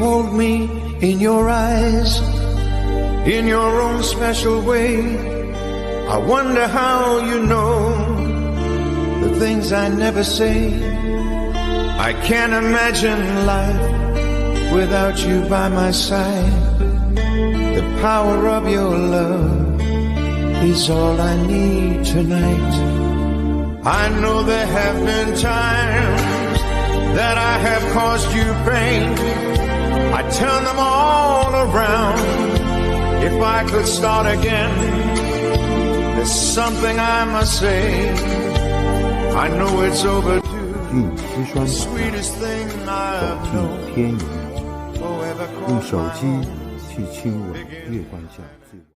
hold me in your eyes, in your own special way. I wonder how you know the things I never say. I can't imagine life without you by my side. The power of your love is all I need tonight. I know there have been times that I have caused you pain. I turn them all around. If I could start again, there's something I must say. I know it's overdue. 与其双手走进天涯，用手机去亲吻月光下自由。